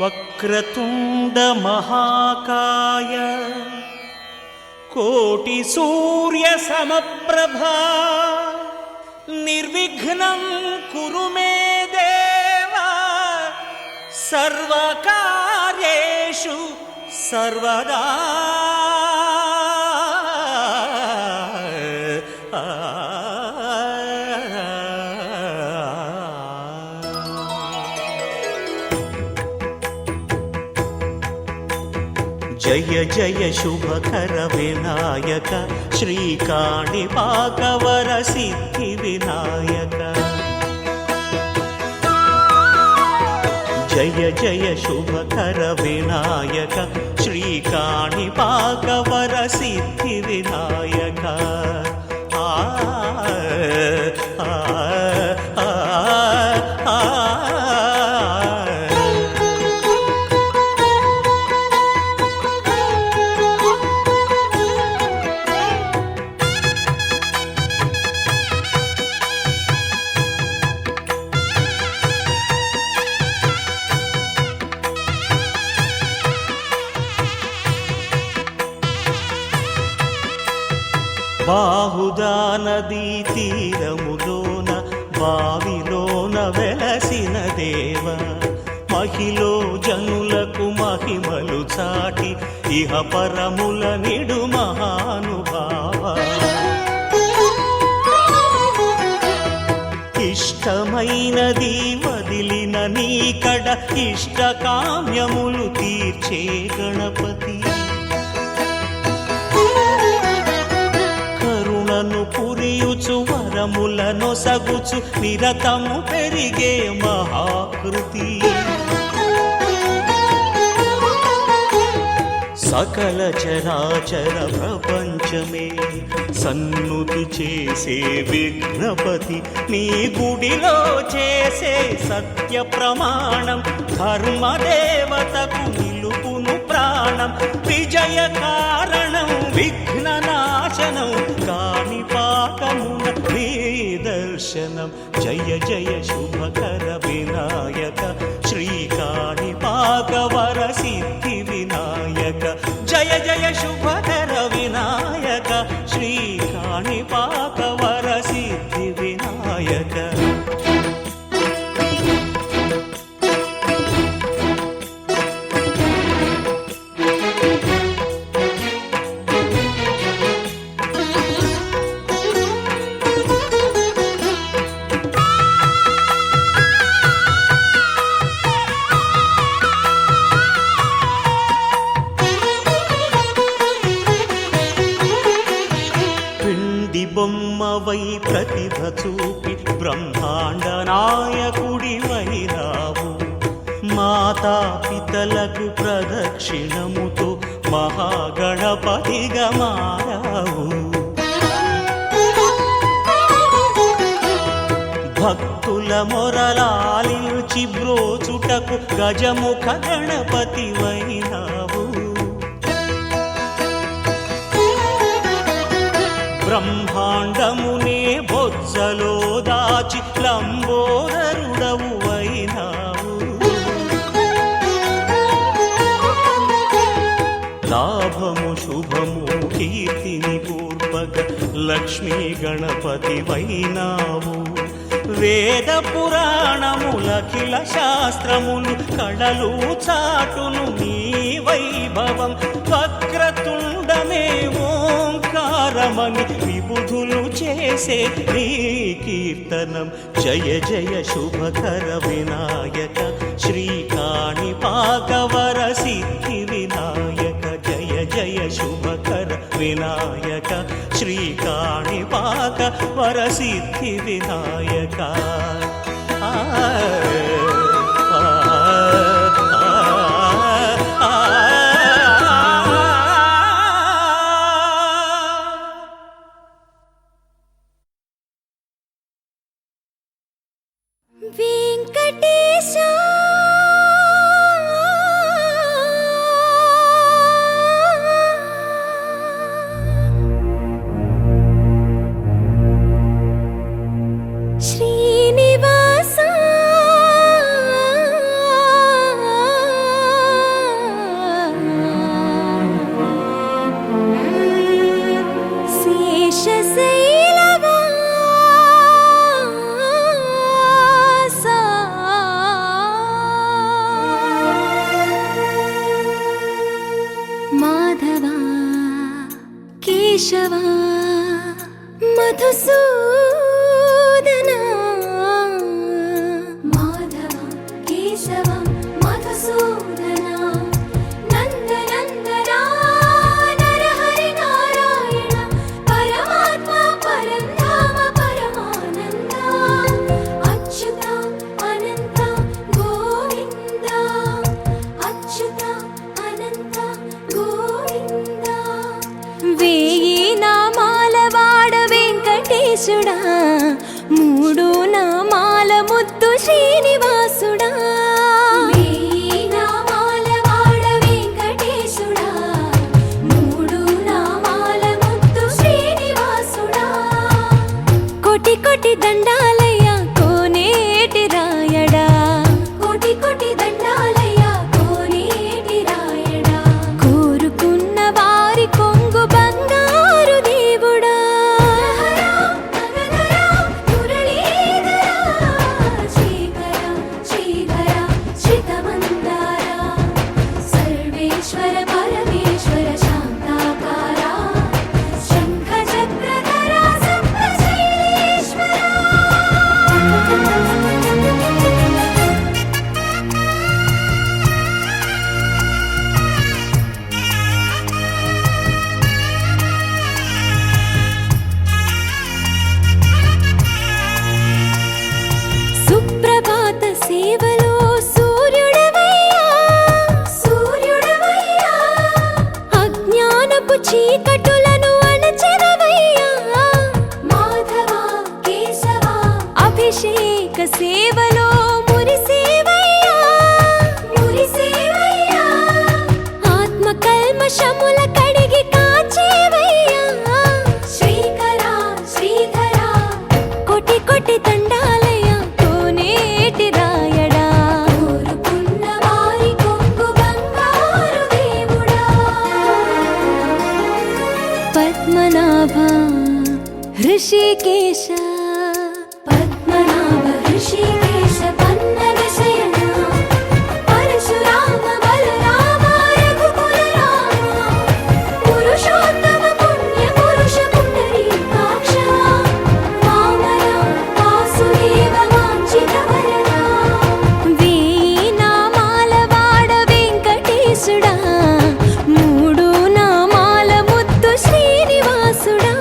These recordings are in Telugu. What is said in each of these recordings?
వక్రతుండ మహాకాయ కోటి సూర్య సమప్రభా నిర్విఘ్నం కురు మే దేవా సర్వకార్యేషు సర్వదా. జయ జయ శుభకర వినాయక శ్రీకాణిపాకవర సిద్ధి వినాయక. జయ జయ శుభకర వినాయక శ్రీకాణిపాకవర సిద్ధి వినాయక. ఆ బాహుదా నదీ తీరములోన బావిలోన వెలసిన దేవ మహిలో జనులకు మహిమలు చాటి ఇహ పరముల నిడు మహానుభావ. ఇష్టమైనది వదిలిన నీకడ ఇష్ట కామ్యములు తీర్చే గణపతి. కరుణను పురియుచు వరములను సగుచు నిరతము పెరిగే మహాకృతి. సకల చరాచర ప్రపంచమే సన్నుతి చేసే విఘ్నపతి. నీ గుడిలో చేసే సత్య ప్రమాణం ధర్మదేవతకు నిలుపును ప్రాణం. విజయ కారణం విఘ్న నాశనం కాణిపాకమున నీ దర్శనం. జయ జయ శుభకర వినాయక శ్రీకాణిపాకవర సిద్ధి వినాయక. జయ జయ శుభకర వినాయక శ్రీకాణిపాకవర సిద్ధి వినాయక. బొమ్మవై ప్రతిభ చూపి బ్రహ్మాండ నాయకుడి వైరావు. మాతా పితలకు ప్రదక్షిణముతో మహాగణపతిగా మారావు. భక్తుల మొరలాలించి బ్రోచుటకు గజముఖ గణపతి వైనావు. బ్రహ్మాండమునే బొజ్జలో దాచి లంబోదరుడవు అయినావు. లాభము శుభము కీర్తిని పూర్వక లక్ష్మీ గణపతి వైనావు. వేద పురాణములఖిల శాస్త్రములు కళలు చాటును నీ వైభవం. వక్రతుండమే ఓంకారమని విబుధులు చేసే నీ కీర్తనం. జయ జయ శుభకర వినాయక శ్రీకాణిపాకవర సిద్ధి వినాయక. జయ జయ శుభకర వినాయక శ్రీకాణిపాకవర సిద్ధి వినాయక. వెంకటేశా శ్రీనివాసా కేశవా మధుసూదనా మాధవ కేశవ మధుసూదనా నందనందనా నరహరి నారాయణ పరమాత్మ పరంధామ పరమానంద అచ్యుత అనంత గోవింద అచ్యుత అనంత గోవింద వేయి నామాల వాడ వెంకటేశుడా మూడు నామాల ముద్దు శ్రీనివాసుడా వేయి నామాల వాడ వెంకటేశుడా మూడు నామాల ముద్దు శ్రీనివాసుడా కోటి కోటి దండాలయ్య కోనేటి రాయడా కోటి కోటి దండాలయ్య కోనేటి రాయడా కోరుకున్న వారి కొంగు బంగారు దేవుడా శ్రీకర శ్రీధర శ్రితమందార సర్వేశ్వర పరమేశ్వర శాంతాకార శంఖ చక్రధర సప్తశైలేశ్వర సుప్రభాత సేవలో సూర్యుడవయ్యా సూర్యుడవయ్యా అజ్ఞానపు చీకటులను అణచెదవయ్యా మాధవ కేశవ అభిషేక సేవలో మురిసేవయ్యా మురిసేవయ్యా ఆత్మ కల్మషముల కడిగి కాచేవయ్యా శ్రీకర శ్రీధర కోటి కోటి దండాలయ కోనేటి రాయడా కోరుకున్న వారి కొంగు బంగారు దేవుడా పద్మనాభ హృషికేశ పద్మనాభ హృషికేశ పన్నగ శయన పరశురామ బలరామ రఘుకుల రామ పురుషోత్తమ పుణ్య పురుష పుండరీకాక్ష వామన వాసుదేవ వాంఛిత వరద వేయి నామాల వాడ వెంకటేశుడా మూడు నామాల ముద్దు శ్రీనివాసుడా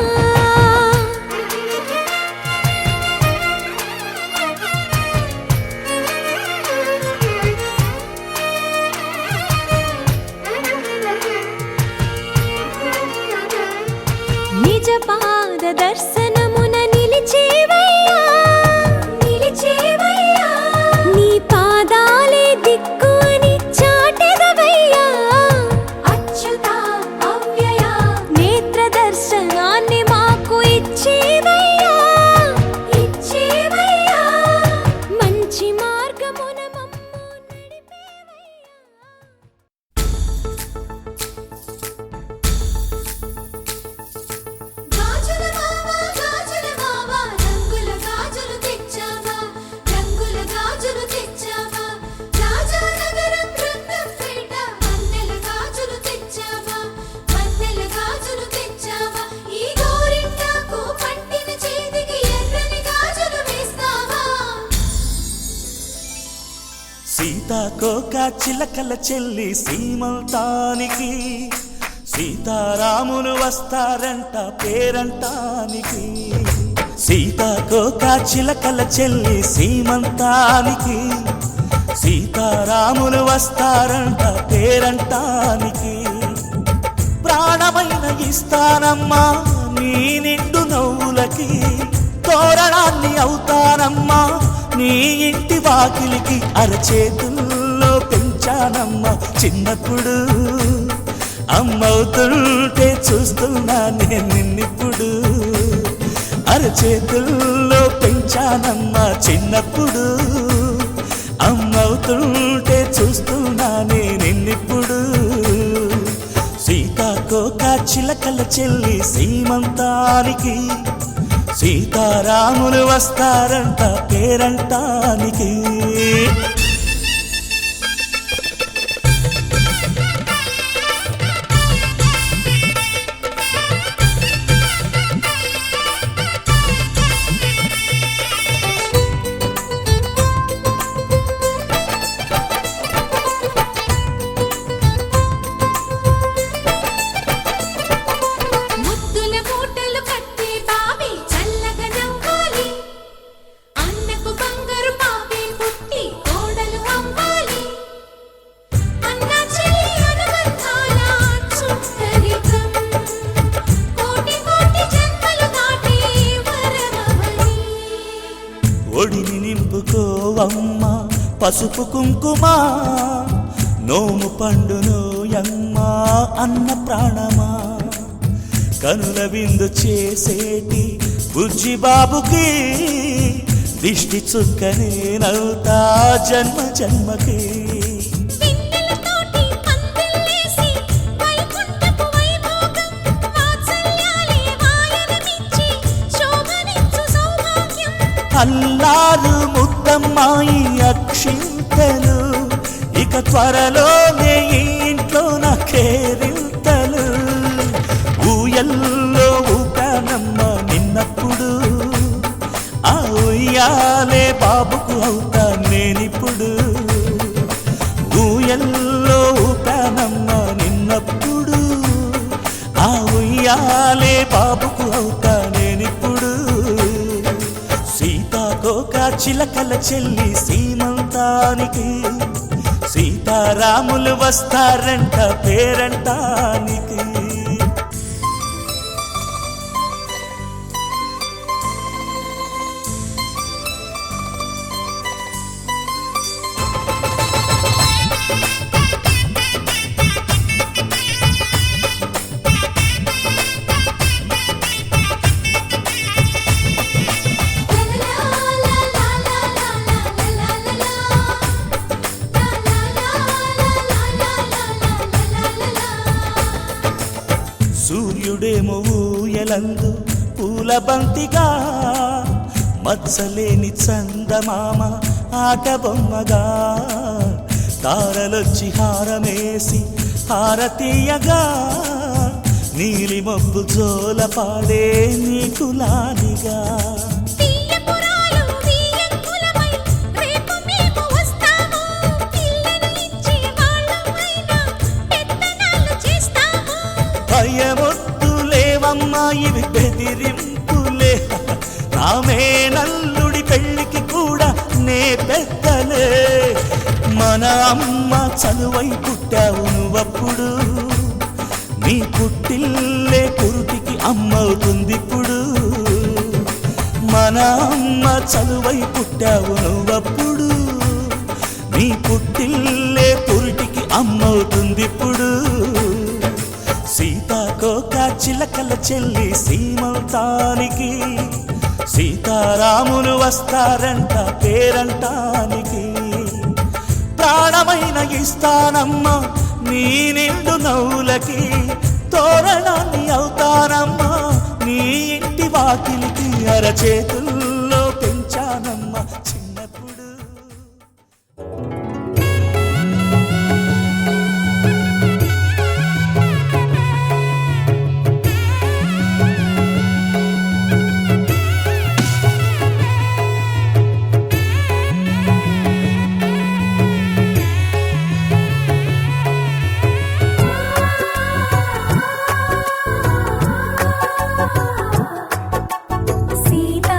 నిజ పాద దర్శనమున నిలిచేవయ్యా నిలిచేవయ్యా నీ పాదాలే దిక్కు అని చాటెదవయ్యా అచ్యుత అవ్యయ నేత్ర దర్శనాన్ని మాకు ఇచ్చేవయ్యా ఇచ్చేవయ్యా మంచి మార్గమున మమ్ము నడిపేవయ్యా గాజుల మావా రంగుల గాజులు తెచ్చావా రంగుల గాజులు తెచ్చావా రాజానగరం రంగంపేట వన్నెల గాజులు తెచ్చావా వన్నెల గాజులు తెచ్చావా ఈ గోరింటాకు పట్టిన చేతికి ఎర్రని గాజులు వేస్తావా సీతాకోక చిలకల చెల్లి సీమంతానికి సీతారాములు వస్తారంట పేరంటానికి సీతాకోక చిలకల చెల్లి సీమంతానికి సీతారాములు వస్తారంట పేరంటానికి ప్రాణమైన ఇస్తానమ్మా నీ నిండు నవ్వులకి తోరణాన్ని అవుతానమ్మా నీ ఇంటి వాకిలికి అరచేతుల్లో పెంచానమ్మా చిన్నప్పుడు అమ్మవుతుంటే చూస్తున్నా నేను నిన్నిప్పుడు అరచేతుల్లో పెంచానమ్మా చిన్నప్పుడు అమ్మవుతుంటే చూస్తున్నా నేను నిన్నిప్పుడు సీతాకోక చిలకల చెల్లి సీమంతానికి సీతారాములు వస్తారంట పేరంటానికి పసుపు కుంకుమ నోము పండును యమ్మా అన్న ప్రాణమా కనుల విందు చేసేటి బుజ్జి బాబుకి దిష్టి చుక్కనే నవ్వుతా జన్మ జన్మకి వెన్నెలతోటి పందిళ్ళేసి వైకుంఠపు వైభోగం వాత్సల్యాలే వాయనమిచ్చి శోభనిచ్చు సౌభాగ్యం అల్లారు ముద్దమ్మాయి అక్షింతలు ఇక త్వరలోనే ఈ ఇంట్లో నా కేరింతలు ఊయల్లో ఊకానమ్మ నిన్నప్పుడు ఆ ఉయ్యాలే బాబుకు అవుతా నేనిప్పుడు ఊయల్లో ఊకానమ్మ నిన్నప్పుడు ఆ ఉయ్యాలే బాబుకు అవుతా నేనిప్పుడు సీతాకోక చిలకల చెల్లి సీమంతానికి సీతారాములు వస్తారంట పేరంటానికి సూర్యుడేమో ఊయలందు పూల బంతిగా మచ్చలేని చందమామ ఆట బొమ్మగా తారలొచ్చి హారమేసి హారతీయగా నీలి మబ్బు జోల పాడే నీకు లాలిగా తీయపురాలు తీయంకులమై రేపు మేము వస్తాము పిల్లను ఇచ్చే వాళ్ళమైనా పెత్తనాలు చేస్తాము భయమొద్దులేవమ్మా ఇవి బెదిరింపులే నామే నల్లుడి పెళ్ళికి కూడా నే పెద్దలే మన అమ్మ చనువై పుట్టావు నువ్వప్పుడు నీ పుట్టిల్లే పురుటికి అమ్మవుతుందిప్పుడు మన అమ్మ చనువై పుట్టావు నువ్వప్పుడు నీ పుట్టిల్లే పురుటికి అమ్మవుతుందిప్పుడు సీతాకోక చిలకల చెల్లి సీమంతానికి సీతారాములు వస్తారంట పేరంటానికి ప్రాణమైన ఇస్తానమ్మా నీ నిండు నవ్వులకి తోరణాన్ని అవుతానమ్మా నీ ఇంటి వాకిలికి అరచేతుల్లో పెంచానమ్మా చిన్నప్పుడు సీతా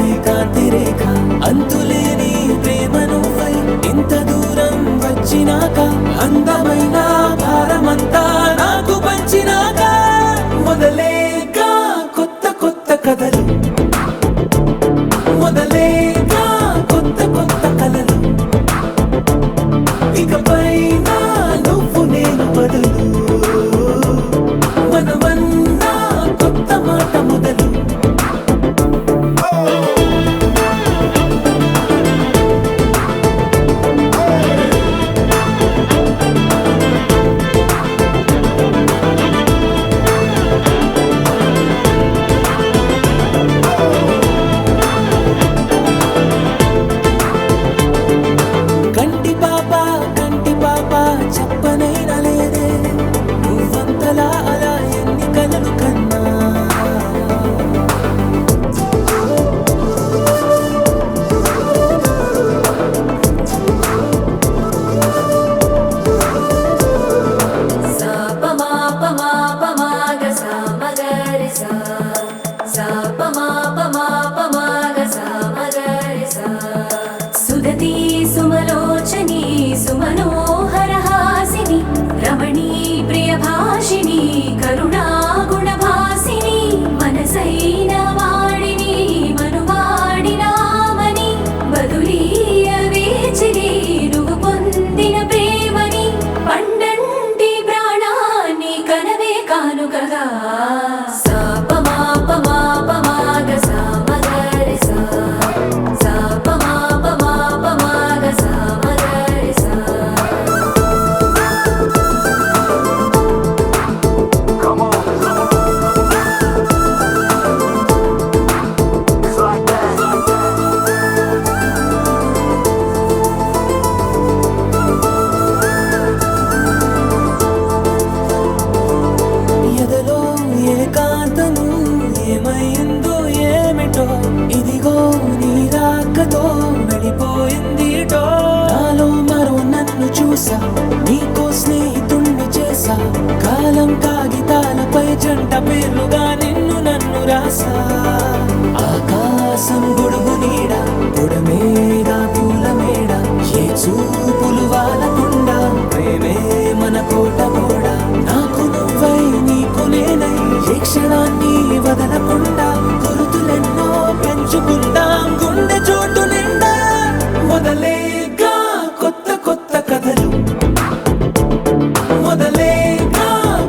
నీ కాంతి రేఖ అంతులేని ప్రేమ నువ్వై ఇంత దూరం వచ్చినాక అందమైన భారమంతా నాకు పంచినాక మొదలేక కొత్త కొత్త కథలు మొదలేక కొత్త కొత్త కలలు ఇకపైన నువ్వు నేను బదులు మనమన్నా కొత్త మాట మొదలు కంటి పాప చెప్పనైనా లేదే నువ్వంతలా అలా ఎన్ని కలలు కన్నా సుదతి సుమలోచని సుమనోహర హాసిని రమణీ ప్రియభాషిణి కరుణా గుణభాసిని మనసైన వాడిని మనువాడినామని బదులీయ వేచిని నువ్వు పొందిన ప్రేమని పండంటి ప్రాణాన్ని కనవే కానుకగా ఎదలో ఏకాంతము ఏమైందో ఏమిటో ఇదిగో నీ రాకతో వెళ్ళిపోయిందిటో నాలో మరో నన్ను చూసా నీకో స్నేహితుణ్ణి చేసా కాలం కాగితాలపై జంట పేర్లుగా నిన్ను నన్ను రాసా ఆకాశం గొడుగు నీడ పొడమేడ పూల మేడ ఏ చూపులు వాలకుండా ప్రేమే మన కోట గోడ నాకు నువ్వై నీకు నేనై ఏ క్షణాన్ని వదలకుండా గుర్తులెన్నో పెంచుకుందాం గుండె చోటు నిండా మొదలేక కొత్త కొత్త కథలు మొదలేక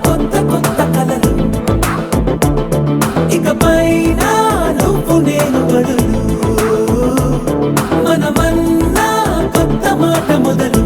కొత్త కొత్త కలలు ఇకపైన నువ్వు నేను బదులు మనమన్నా కొత్త మాట మొదలు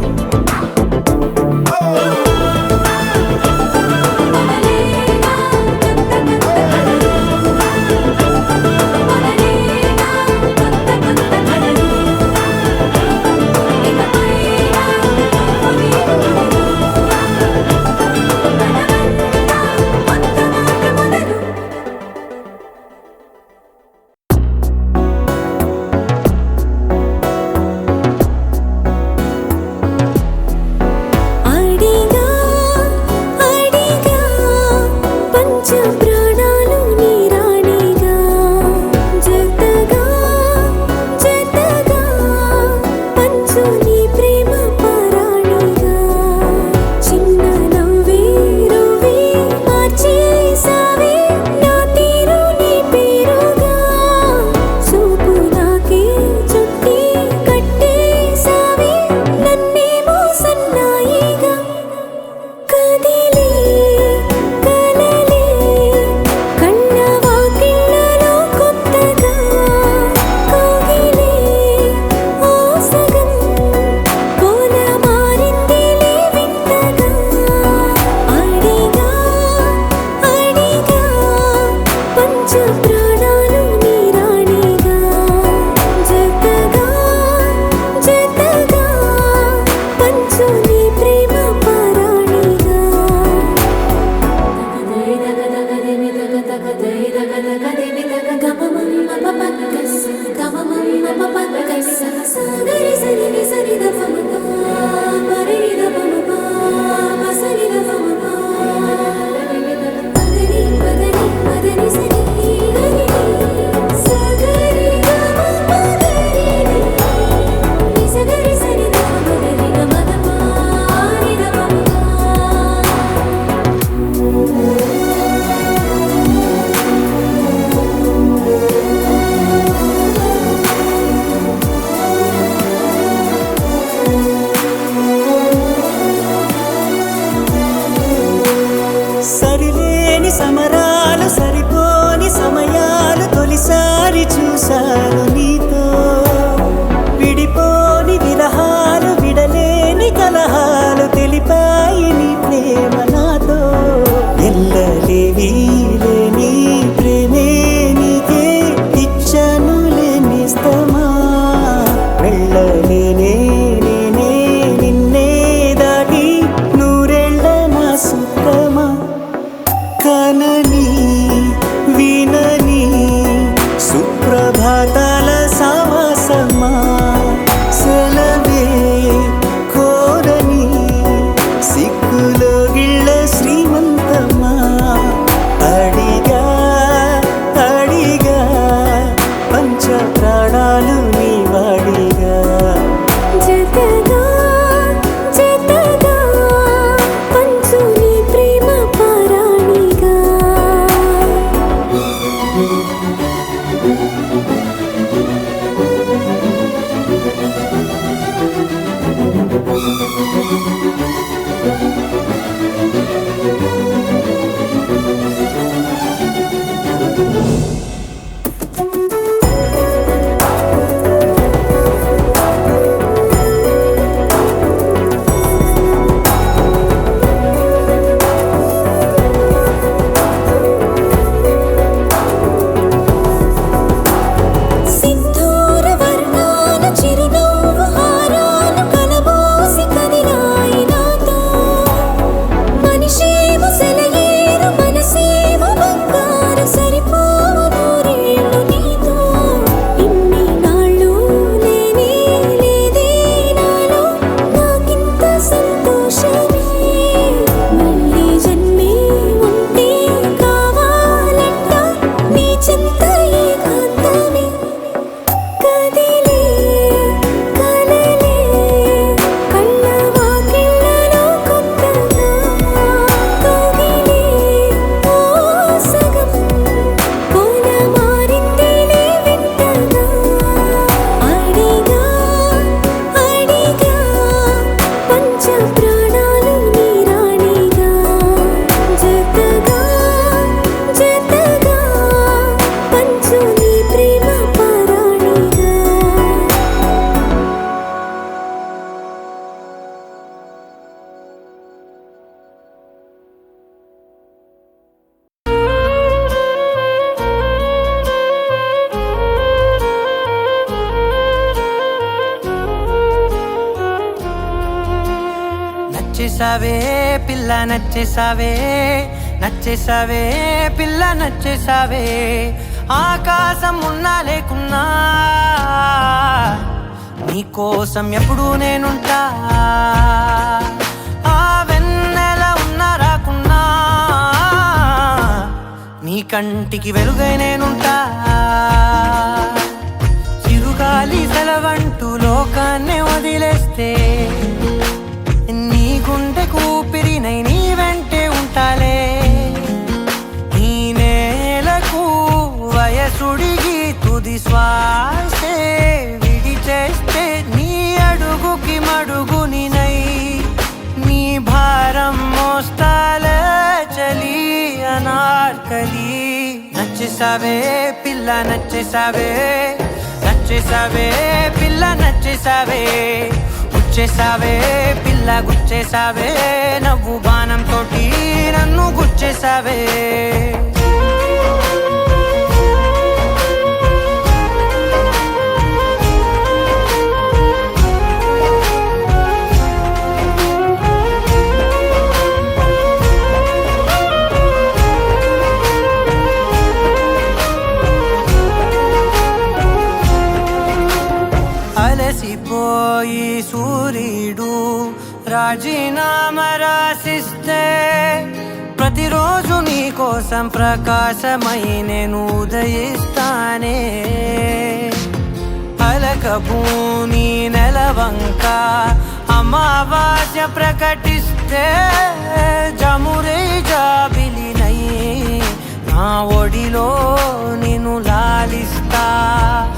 నచ్చేసావే పిల్ల నచ్చేసావే నచ్చేసావే పిల్ల నచ్చేసావే ఆకాశం ఉన్నా లేకున్నా నీకోసం ఎప్పుడూ నేనుంటా ఆ వెన్నెల ఉన్నా రాకున్నా నీ కంటికి వెలుగై నేనుంటా చిరుగాలి సెలవంటూ లోకాన్నే వదిలేస్తే నీ గుండె కూపిరినై నీ వెంటే ఉంటాలే ఈ నేలకు వయసుడిగి తుది శ్వాసే విడిచేస్తే నీ అడుగుకి మడుగునినై నీ భారం మోస్తాలే చలి అనార్కలి నచ్చేసావే పిల్ల నచ్చేసావే నచ్చేసావే పిల్ల నచ్చేసావే గుచ్చేసావే పిల్ల గుచ్చేసావే నవ్వు బాణం తోటి నన్ను గుచ్చేసావే అలసిపోయి సూర్యుడు రాజీనామా రాసిస్తే ప్రతిరోజు నీ కోసం ప్రకాశమై నేను ఉదయిస్తానే అలకభూని నెలవంక అమావాస్య ప్రకటిస్తే జమురే జాబిలినై నా ఒడిలో నిన్ను లాలిస్తా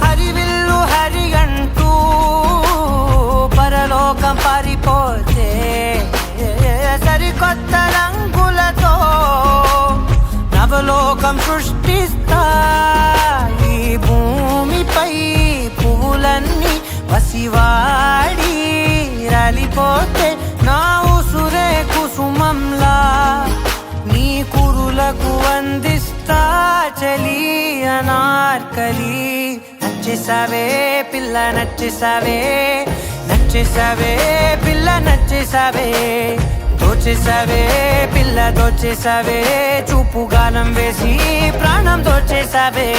హరివిల్లు హరిగంటూ పరలోకం పారిపోతే సరికొత్త రంగులతో నవలోకం సృష్టిస్తా ఈ భూమిపై పువ్వులన్నీ వసివాడి రాలిపోతే నా ఉసురే కుసుమంలా నీ కురులకు వందిస్తా చలి అనార్కలి నచ్చేసావే పిల్ల నచ్చేసావే నచ్చేసావే పిల్ల నచ్చేసావే దోచేసావే పిల్ల దోచేసావే చూపు గాలం వేసి ప్రాణం దోచేసావే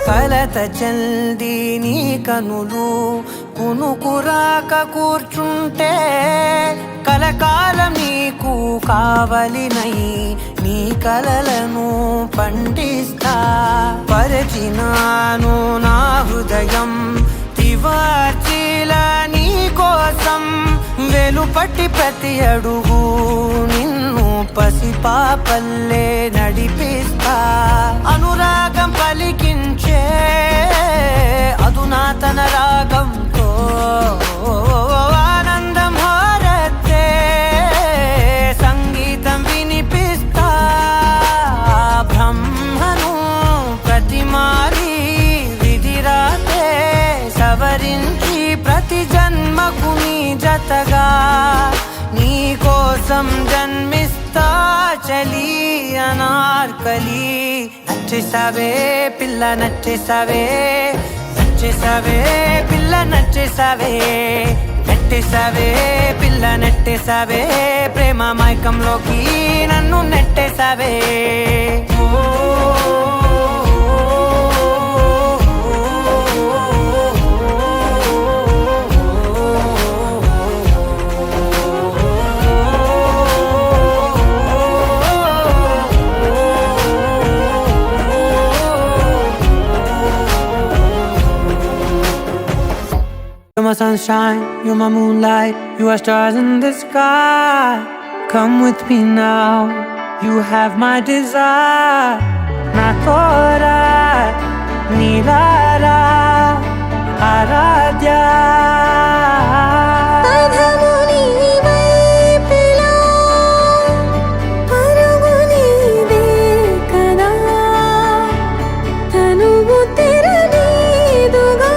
కలత చల్ది నీ కనులు కునుకురాక కూర్చుంటే కలకాలం నీకు కావలినై నీ కలలను పండిస్తా పరిచినాను నా హృదయం తివార్చిలా నీ కోసం వెలుపట్టి ప్రతి అడుగు నిన్ను పసిపాపల్లే నడిపిస్తా అనురాగం పలికించే అధునాతన రాగంతో ఆనందం హారతే సంగీతం వినిపిస్తా బ్రహ్మను ప్రతిమారి విధిరాతే సవరించి ప్రతి జన్మకు నీ జతగా నీ కోసం జన్మిస్తా చలి అనార్కలి నచ్చేసావే పిల్ల నచ్చేసావే నచ్చేసావే పిల్ల నచ్చేసావే నెట్టేసావే పిల్ల నెట్టేసావే ప్రేమ మైకంలోకి నన్ను నెట్టేసావే You're my sunshine, you're my moonlight, you are stars in the sky. Come with me now, you have my desire. Na tora, nilara, aradya. తనువు తెరనీదుగా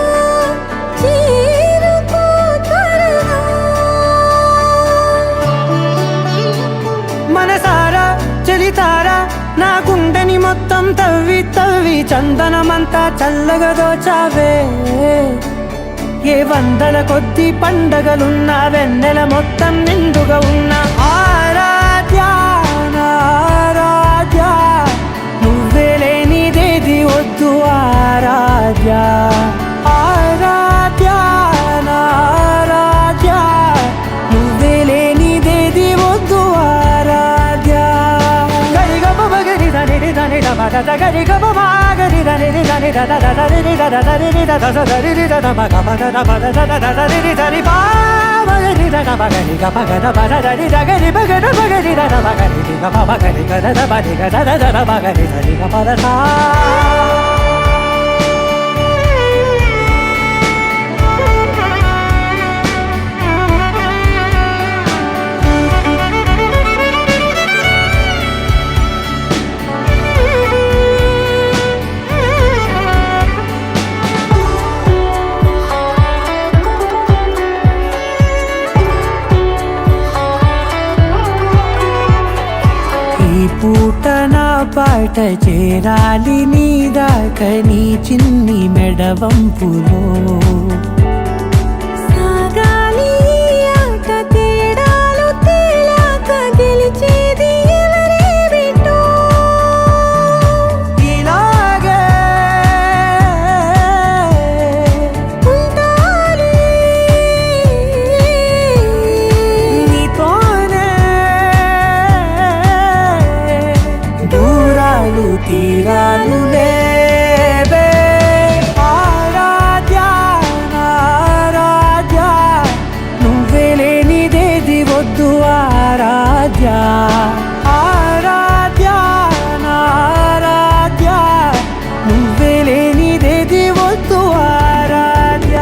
తవ్వి తవ్వి చందనమంతా చల్లగా దోచావే ఏ వందల కొద్ది పండగలున్నా వెన్నెల మొత్తం నిండుగా ఉన్న ఆరాధ్య నా ఆరాధ్య నువ్వే లేనిదేది వద్దు ఆరాధ్య ఆరాధ్య నా ఆరాధ్య నువ్వే లేనిదేది వద్దు ఆరాధ్య గరిగ బగరి దని దని దమద గరి గ బగరి దని దని దద దరి దద దరి దద దరి దద మగ మగ దద దద దరి దరి బా బగరి దద బగరి గ బగద బద దరి దగరి బగద బగరి దద బగరి గ బగరి గ దద బగరి గ దద దద బగరి దరి గ బద సా పూట నా పాట చేరాలి నీ దాకా నీ చిన్ని మెడవంపులో సాగాలి ఆట తేడాలు తేలాక గెలిచేది ఎవరే బిడ్డో ఇలాగే ఉంటాలి నీతోనే దూరాలు తీరాలు లేవే ఆరాధ్య నా ఆరాధ్య నువ్వే లేనిదేది వద్దు ఆరాధ్య ఆరాధ్య నా ఆరాధ్య నువ్వే లేనిదేది వద్దు ఆరాధ్య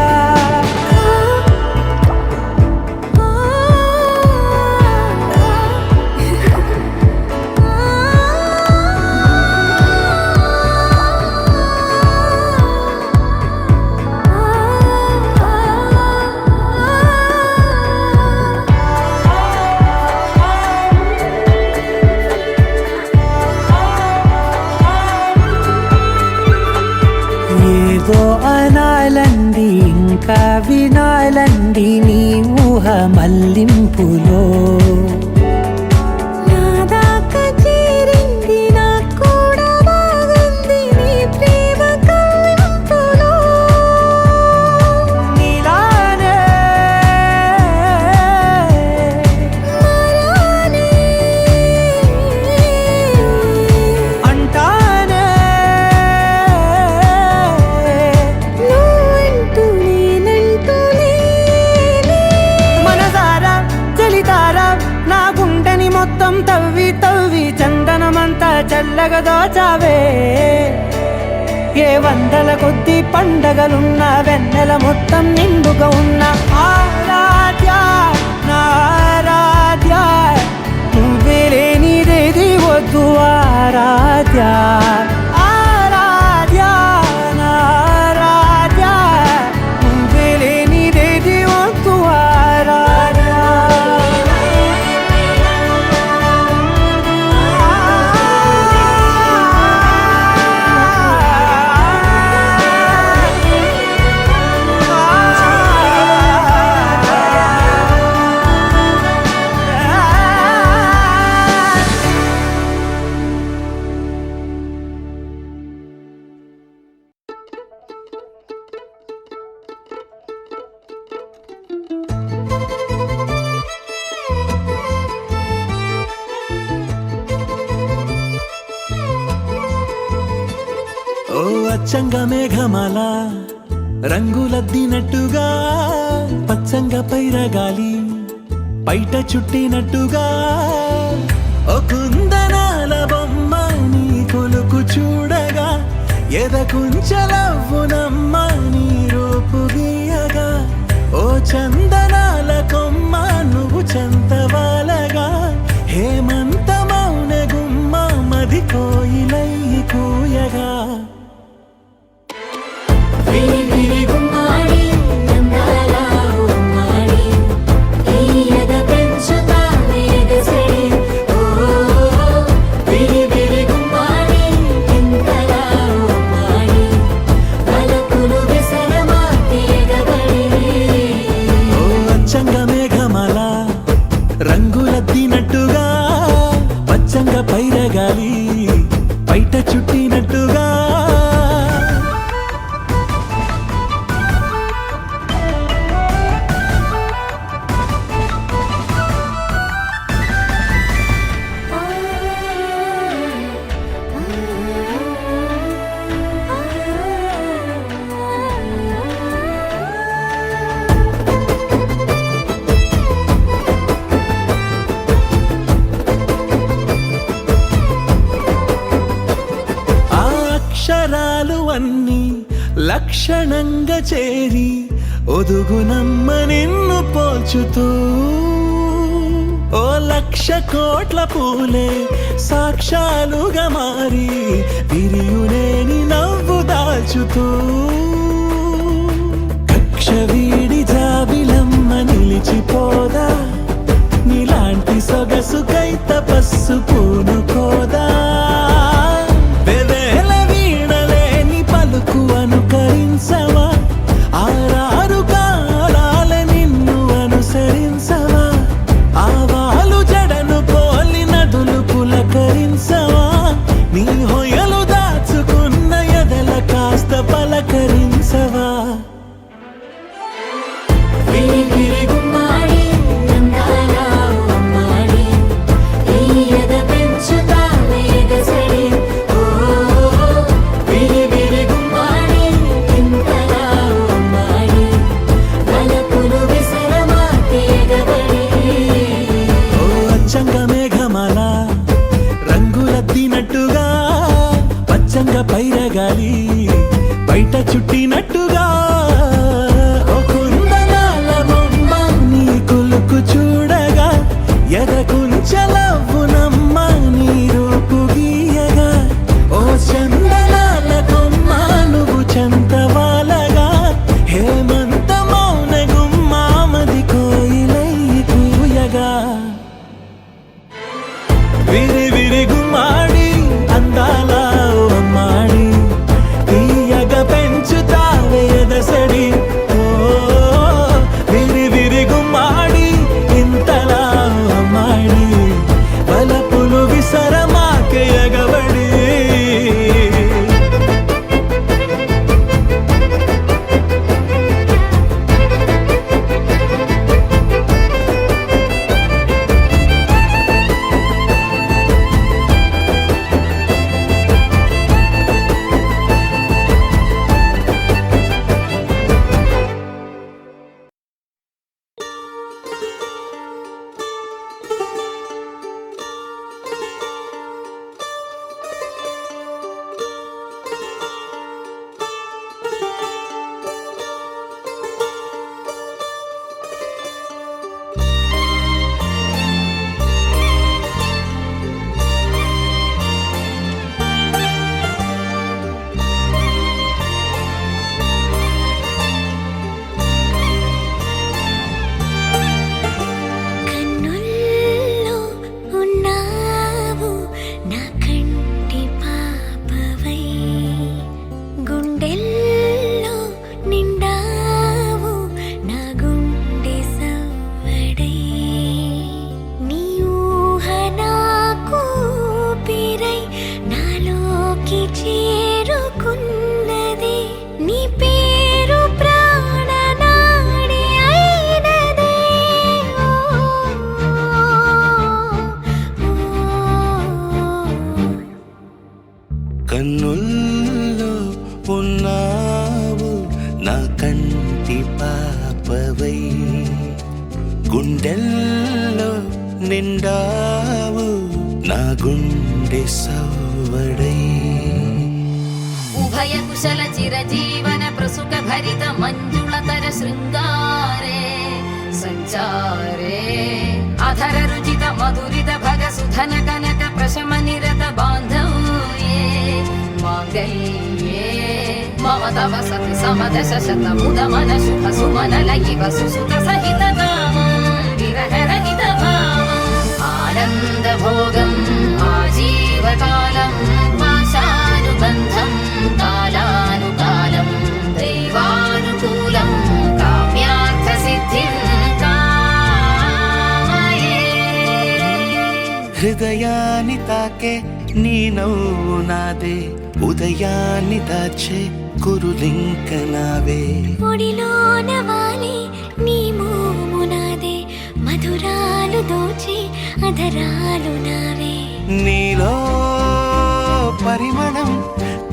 ఏదో అనాలండి ఇంకా వినాలండి నీ ఊహ మల్లింపులో నా దాకా చేరింది నాకు కూడా బాగుంది నీ ప్రేమ కవ్వింపులో నీలానే మారాలి అంటానే నువ్వంటూ నేనంటూ లేనే మనసారా చలితారా నా గుండెని మొత్తం తవ్వి తవ్వి చందనమంతా చల్లగా దోచావే ఏ వందల కొద్ది పండగలున్న వెన్నెల మొత్తం నిండుగా ఉన్న ఆరాధ్య నా ఆరాధ్య నువ్వే లేనిదేది వద్దు ఆరాధ్య ఆరాధ్య నా ఆరాధ్య నువ్వే లేనిదేది వద్దు ఆరాధ్య ఓ అచ్చంగా మేఘమాల రంగులద్దినట్టుగా పచ్చంగా పైరగాలి పైట చుట్టినట్టుగా ఓ కుందనాల బొమ్మ నీ కొలుకు చూడగా ఎదకుంచలవ్వునమ్మ నీ రూపు గీయగా ఓ చందనాల కొమ్మ నువ్వు చంతవాలగా హేమంత మౌన గుమ్మ మది కోయిలై కూయగా విరి విరి గుమ్మాడి నందాల గుమ్మాడి ఈయద పెంచుతా వేగసడి ఓ బయట చుట్టినట్టుగా ఆ అక్షరాలు అన్నీ లక్షణంగా చేరి ఒదుగునమ్మ నిన్ను పోల్చుతూ ఓ లక్ష కోట్ల పూలే సాక్షాలుగా మారి విరియునేని నవ్వు దాల్చుతూ కక్ష వీడి జాబిలమ్మ నిలిచిపోదా నీలాంటి సొగసుకై తపస్సు పూనుకోదా వెవేల వీణలేని పలుకు అనుకరించవా ఆరారు కాలాల నిన్ను అనుసరించవా ఆవాలు జడను పోలి నదులు పులకరించవా నీ హొయలు దాచుకున్న ఎదల కాస్త పలకరించవా విరి విరి గుమ్మాడి అందాల అమ్మాడి ఈయద పెంచుతా వేగసడి ఓ విరి విరి గుమ్మాడి ఇంతలా అమ్మాడి వలపులు విసరమా తీగబడి ఓ అచ్చంగా మేఘమాల రంగులద్దినట్టుగా పచ్చంగా పైరగాలి బయట చుట్టినట్టుగా ఓ కుందనాల బొమ్మ నీ కులుకు చూడగా ఎదకుంచలవ్వునమ్మ నీ రూపు గీయగా ఓ చందనాల కొమ్మ నువ్వు చంతవాలగా హేమంత మౌన గుమ్మామది కోయిలై కూయగా విరి విరి గుమ్మాడి అందాల ఓ అమ్మాడి తీయగ పెంచుతావే ఎదసడి ఓ విరి విరి గుమ్మాడి ఇంతలా ఓ అమ్మాడి బలపులు విసరమాకే ఎగబడి కన్నుల్లో ఉన్నావు నా కంటి పాపవై గుండెల్లో నిండావు నా గుండె సవ్వడై నీ ఊహ నాకు ఊపిరై నాలోకి చేరుకున్నది నీ పేరు ప్రాణనాడి అయినదే కన్నుల్లో ఉన్నావు నా కంటి పాపవై గుండెల్లో నిండావు నా గుండె సవ్వడై ఉభయ కుశల చిరజీవన ప్రసుక భరిత మంజుళతర శృంగారే సంచారే అధర రుచిత మధురిత భగ సుధన కనక ప్రశమ నిరత బాంధవ్యే మాంగళ్యే మమ తవ సతి సమదశ శత ముదమన శుభ సుమనల ఇవ సుసుత సహిత కామం విరహ రహిత భావం ఆనంద భోగం ఆజీవకాలం పాశానుబంధం కాలానుకాలం దైవానుకూలం కామ్యార్థ సిద్ధిం కామయే హృదయాన్ని తాకే నీ నవ్వు నాదే, ఉదయాన్ని దాచే కురులింక నావే. ఒడిలోన వాలి నీ మోము నాదే, మధురాలు దోచి అధరాలు నావే. నీలో పరిమళం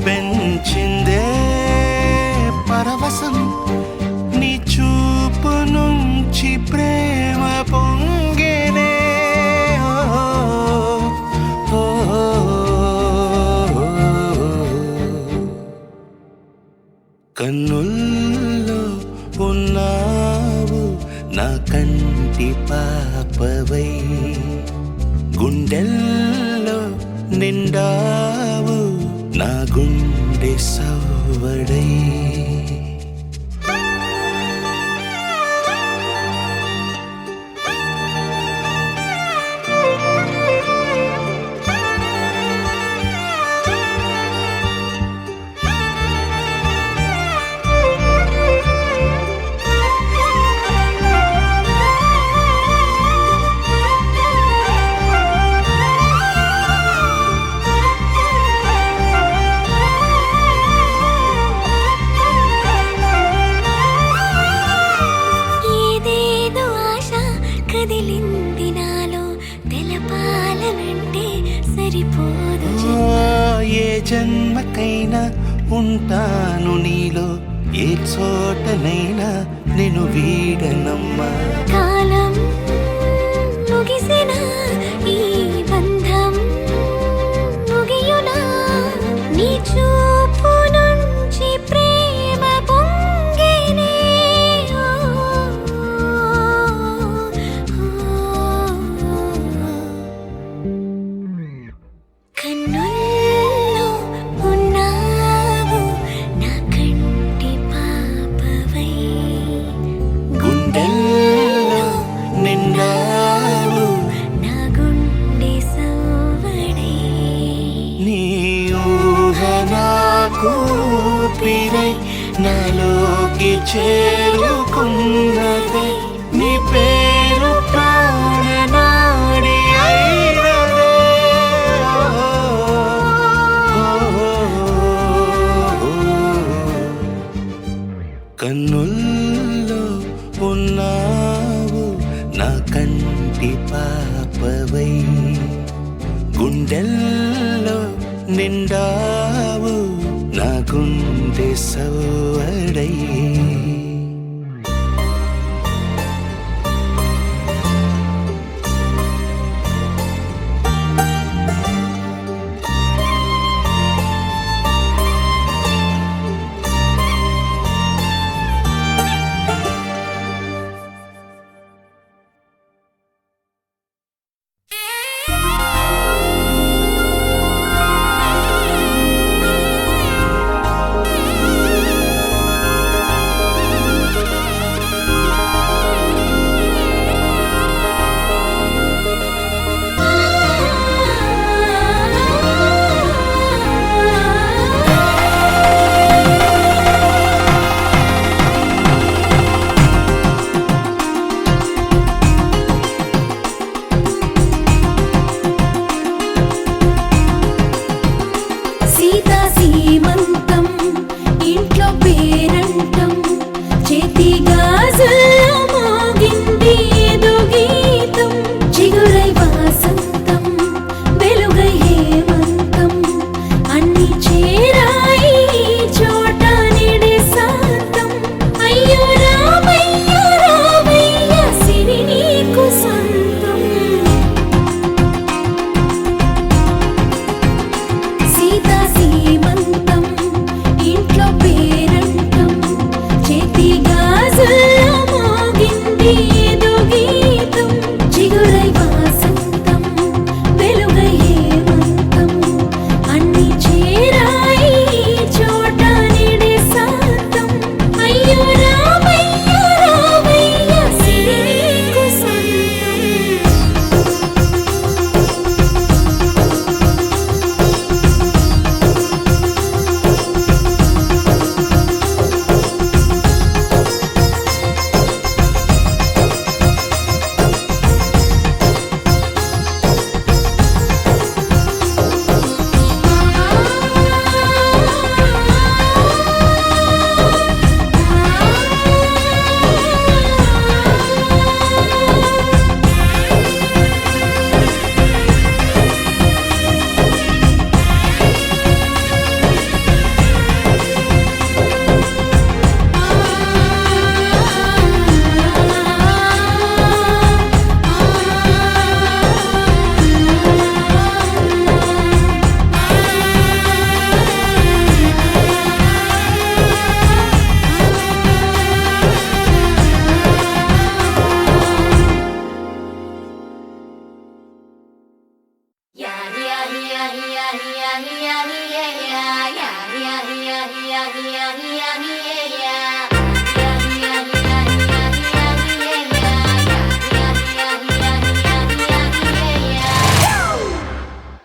పెంచిందే పరవశం, నీ చూపు నుంచి ప్రేమ పొంగేనే. ఓ, ఓ, ఓ, కన్నుల్లో ఉన్నావు నా కంటి పాపవై, గుండెల్లో నిండావు నా గుండె సవ్వడై. ఏదేదో ఆశ కదిలింది నాలో, తెలపాలనంటే సరిపోదు ఏ జన్మకైనా ఉంటాను నీలో, ఏ చోటనైనా నేను వీడనమ్మా. కాలం ముగిసిన ఈ బంధం ముగియునా, నీ చూపు నుంచి ప్రేమ పొంగేనే. కన్నుల్లో ఉన్నావు నా కంటి పాపవై, గుండెల్లో నిండావు నా గుండె సవ్వడై. నీ ఊహ నాకు ఊపిరై నాలోకి చేరుకున్నదే, నీ పేరు ప్రాణనాడి అయినదే. కన్నుల్లో ఉన్నావు నా కంటి పాపవై, గుండెల్లో నిండావు నా గుండె సవ్వడై.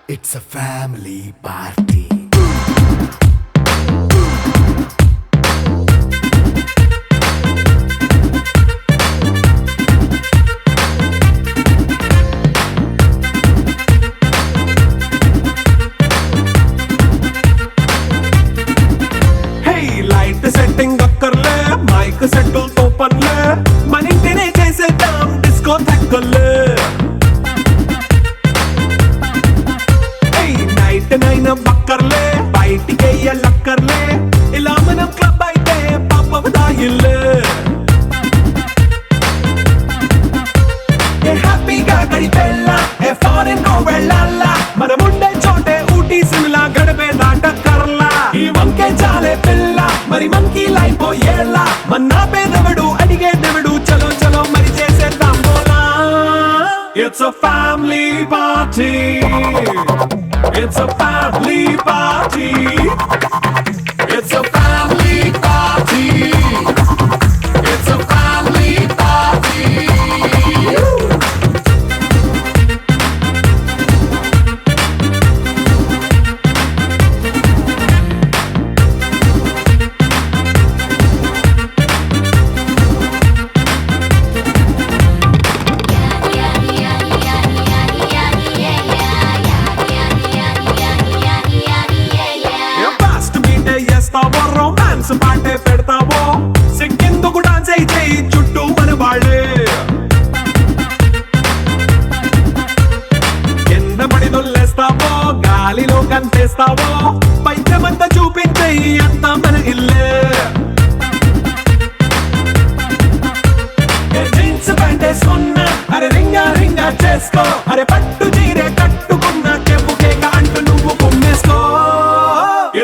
It's a family party. Light setting అక్కర్లే మైక్ సెట్టుల్ తో పర్లే మన ఇంటినే చేసేద్దాం డిస్కో థక్కర్లే నైట్ నైన్ బక్కర్లే బయటికి లక్కర్లే ఇలా మనం క్లబ్ అయితే పాపదాయిల్లే హ్యాపీగా గడిపెళ్ళా ఏ ఫారెన్ కో వెళ్ళాలా మనం ఉండే చోటే ఊటీ సిమ్లా గడిపే దాటక్కర్లా ఈ వంకే చాలే పిల్ల మరి మంకీ లైఫ్ ఏళ్ళ మన్నా పేదవడు అడిగేదెవడు చలో చలో మరి చేసేద్దాం బోలా It's a family party. It's a family party. It's a family party. It's a family party. Romance పాటే పెడతావో సిక్కిందుకు డాన్స్ అయితే చుట్టూ మన వాళ్ళే కింద పడి దొల్లేస్తావో గాలిలో కంటేస్తావో పైకమంతా చూపించే అంతా మన ఇల్లే జీన్స్ ప్యాంట్ వేసుకున్నా అరే రింగా రింగా చేసుకో అరే పట్టు చీరే కట్టుకున్న కెప్పు కేక అంటూ నువ్వు కుమ్మేసుకో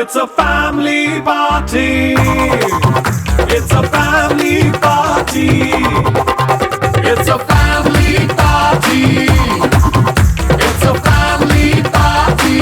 It's a family party. It's a family party. It's a family party. It's a family party.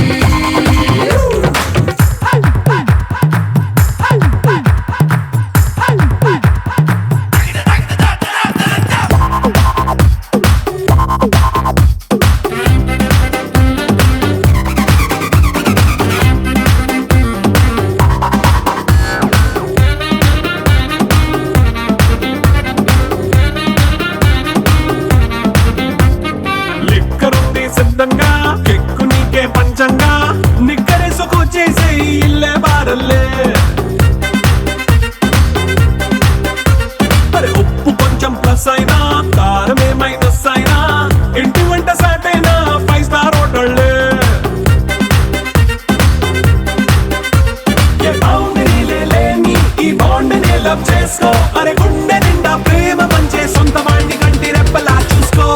సిద్ధంగా కెక్కు నీకే పంచంగా నిక్కరేసుకు చేసే ఇల్లే బారల్లే అరే ఉప్పు కొంచెం ప్లస్ అయినా కారమే మైనస్ అయినా ఇంటి వంట సాటైనా 5 స్టార్ హోటళ్ళే ఏ బౌండరీలే లేని ఈ బాండ్ని లవ్ చేసుకో అరే గుండె నిండా ప్రేమ పంచే సొంత వాణ్ణి కంటి రెప్పలా చూసుకో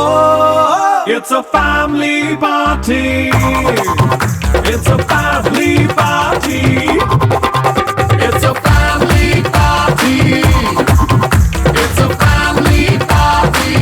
It's a family party. It's a family party. It's a family party. It's a family party.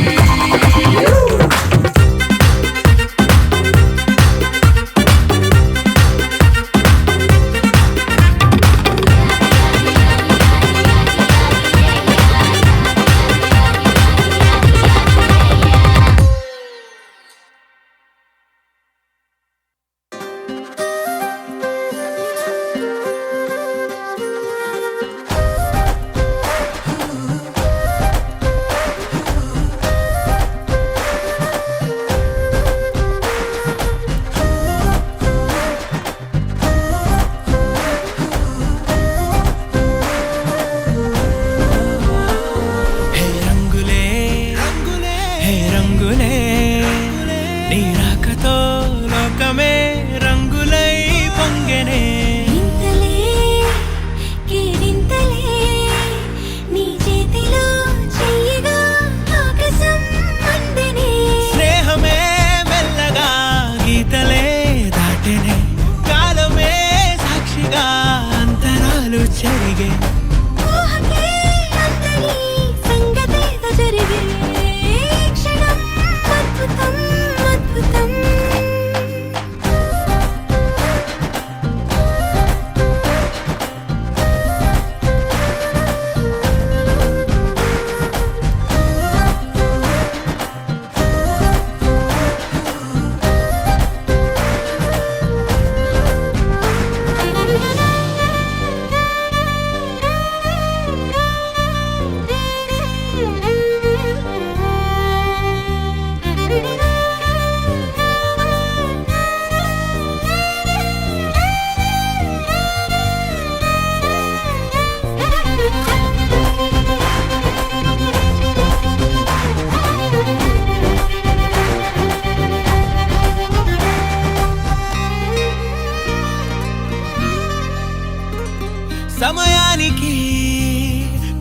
సమయానికి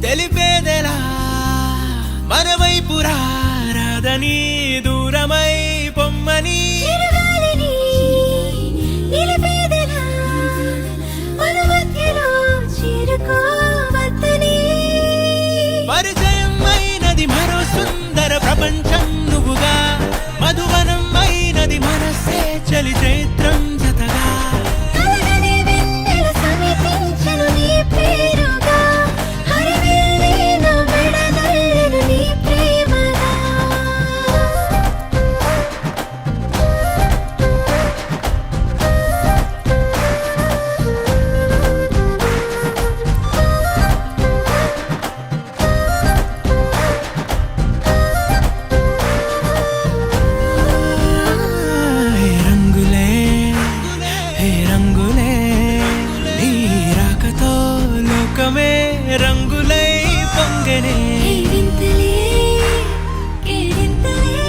తెలిపేదెలా మన వైపు రాదని దూరమై పొమ్మని చిరుగాలిని నిలిపేదెలా మన మధ్యలో చేరుకోవద్దని పరిచయం అయినది మరో సుందర ప్రపంచం నువ్వుగా మధువనం అయినది మనసే చలి చైత్రం జతగా కలగని వెన్నెల సమీపించను నీ పేరుగా హరివెల్లి నా మెడదల్లెను నీ ప్రేమగా హే రంగులే హే రంగులే నీ రాకతో లోకమే రంగులై పొంగనే వింతలే కేరింతలే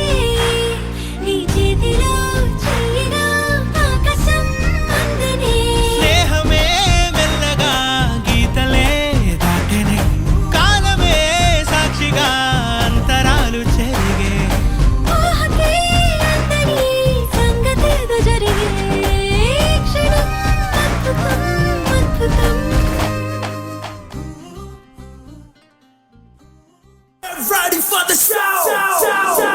నీ చేతిలో చెయ్యిగా ఆకాశం అందనే స్నేహమే మెల్లగా గీతలే దాటెనే కాలమే సాక్షిగా అంతరాలు చెరిగే ఊహకే అందని సంగతేదో జరిగే క్షణం అద్భుతం అద్భుతం Ready for the show.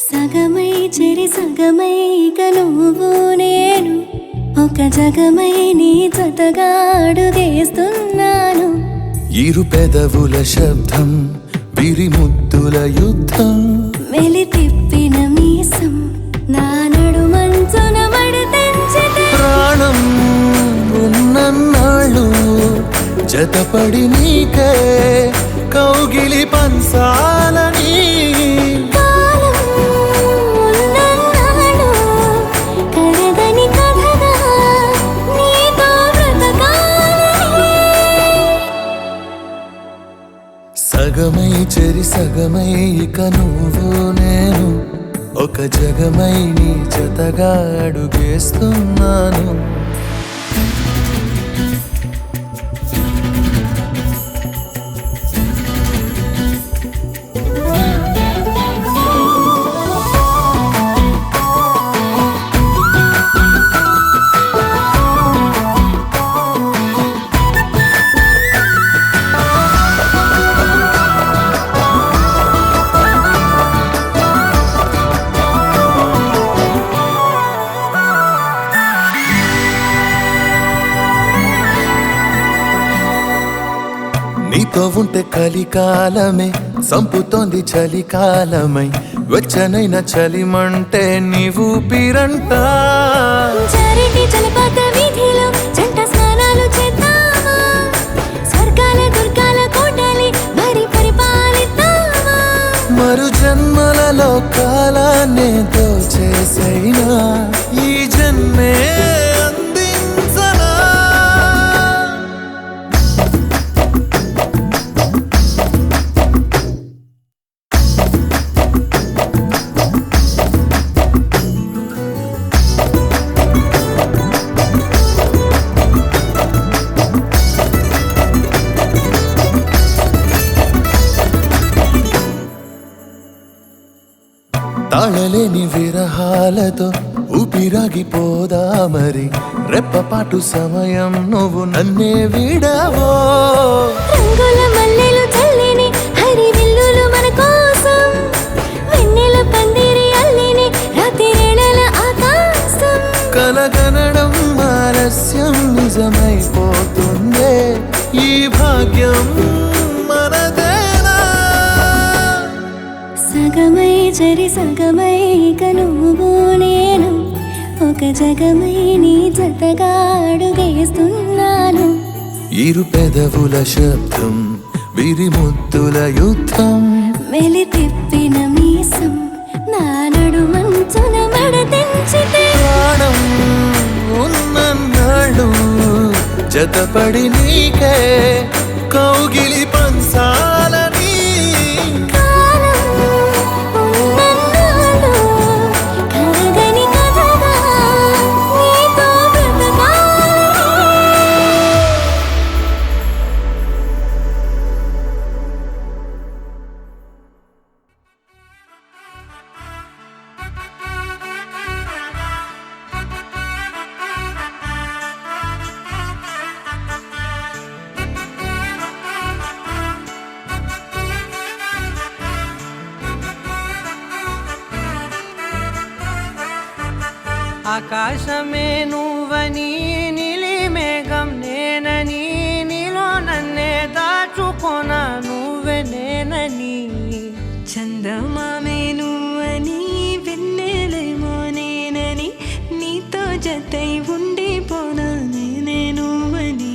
సగమై చెరి సగమై ఇక నువ్వు నేను ఒక జగమై నీ జతగా అడుగేస్తున్నాను ఇరు పెదవుల శబ్దం విరిముద్దుల యుద్ధం మెలి తిప్పిన మీసం నా నడుమంచున మడతెంచితే ప్రాణం ఉన్నన్నాళ్ళు జతపడి నీకే కౌగిలి పంచాలని కాలం ఉన్నన్నాడు కరగని కథగా నీతో బ్రతకాలని సగమై చెరి సగమై ఇక నువ్వు నేను ఒక జగమై నీ జతగా అడుగేస్తున్నాను నీతో ఉంటే కలికాలమే సంపుతోంది చలికాలమై వెచ్చనైన చలిమంటే నీవు పిరంట చారిటి జలపాత వీధిలో జంట స్నానాలు చేద్దామా స్వర్గాల దుర్గాల కోటలి మరి పరిపాలిద్దామా మరు జన్మలలో కాలాన్నే దోచేసైనా ఈ జన్మే అందించనా ఆగలేని విరహాలతో ఊపిరాగిపోదా మరి రెప్పపాటు సమయం నువ్వు నన్నే విడవో రంగుల మల్లెలు చల్లిని హరి విల్లులు మన కోసం వెన్నెల పందిరి అల్లిని రాత్రిరేళల ఆకాశం కలగనడం ఆలస్యం నిజమైపోతుందే ఈ భాగ్యం మనదేనా సగమై జరి సగమై ఇక నువ్వు నేను ఒక జగమై నీ జతగా అడుగేస్తున్నాను ఇరు పెదవుల శబ్దం విరిముద్దుల యుద్ధం మెలి తిప్పిన మీసం నా నడుమంచున మడతెంచితే ప్రాణం ఉన్నన్నాళ్ళు జతపడి నీకే కౌగిలి పంచాలని కాలం ఉన్నన్నాళ్ళు కరగని కథగా నీతో బ్రతకాలని ఆకాశమే నువ్వని నీలి మేఘం నేనని నీలో నన్నే దాచుకొన నువ్వే నేనని చందమామే నువ్వని వెన్నెలేమో నేనని నీతో జతై ఉండిపోనా నేనే నువ్వని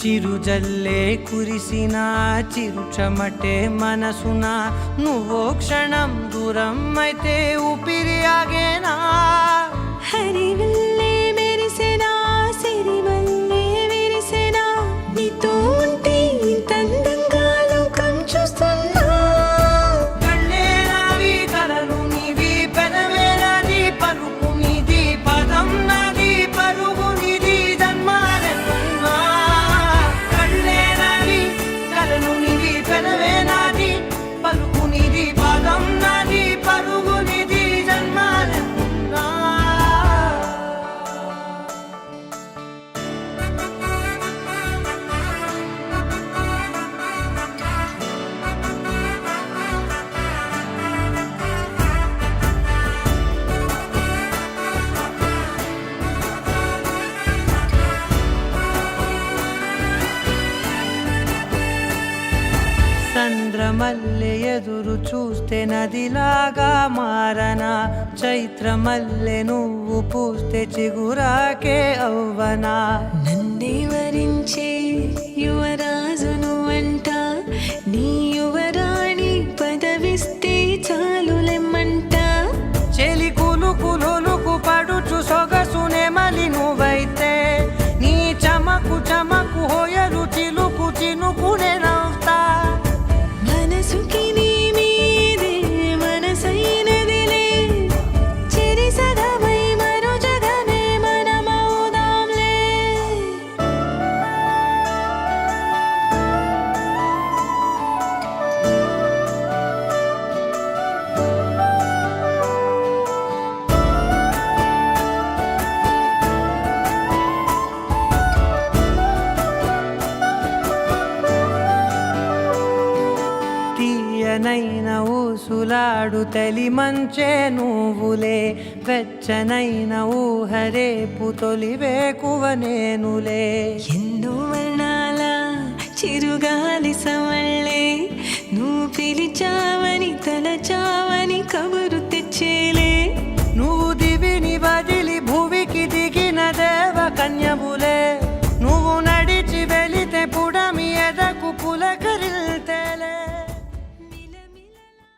చిరుజల్లే కురిసిన చిరు చెమటే మనసున నువ్వో క్షణం దూరం అయితే ఊపిరి ఆగేనా హరివల్లే మెరిసెనా సిరివల్లే విరిసెనా నీతో ఉంటే ఇంత అందంగా లోకం చూస్తున్నా కళ్ళే నావి కలలు నీవి పెదవే నాది పలుకు నీది పదం నాది పరుగు నీది జన్మాలెన్నున్నా కళ్ళే నావి కలలు నీవి పెదవే నాది పలుకు నీది పదం నాది పరుగు నీది జన్మాలెన్నున్నా చంద్రమల్లె ఎదురు చూస్తే నదిలాగా మారనా చైత్రమల్లె నువ్వు పూస్తే చిగురాకే అవ్వనా నన్నే వరించే యువరాజును అంట నీ యువరాణి పదవిస్తే చాలులెమ్మంట చెలి కులుకు పడుచు సొగసునే మలి నువ్వైతే నీ చమకు చమకు హోయలు చిలుకు చినుకునే నవ్వుతా మనసుకి నీ మీదే మనసైనదిలే చెరి సగమై మరో జగమే మనమవుదాంలే తీయనైన ఊసులాడు తలి మంచే నువ్వులే వెచ్చనైన ఊహరేపు తొలి వేకువ నేనులే ఎన్నో వర్ణాల చిరుగాలి సవళ్ళే నువ్వు పిలిచావని తలచావని కబురు తెచ్చేలే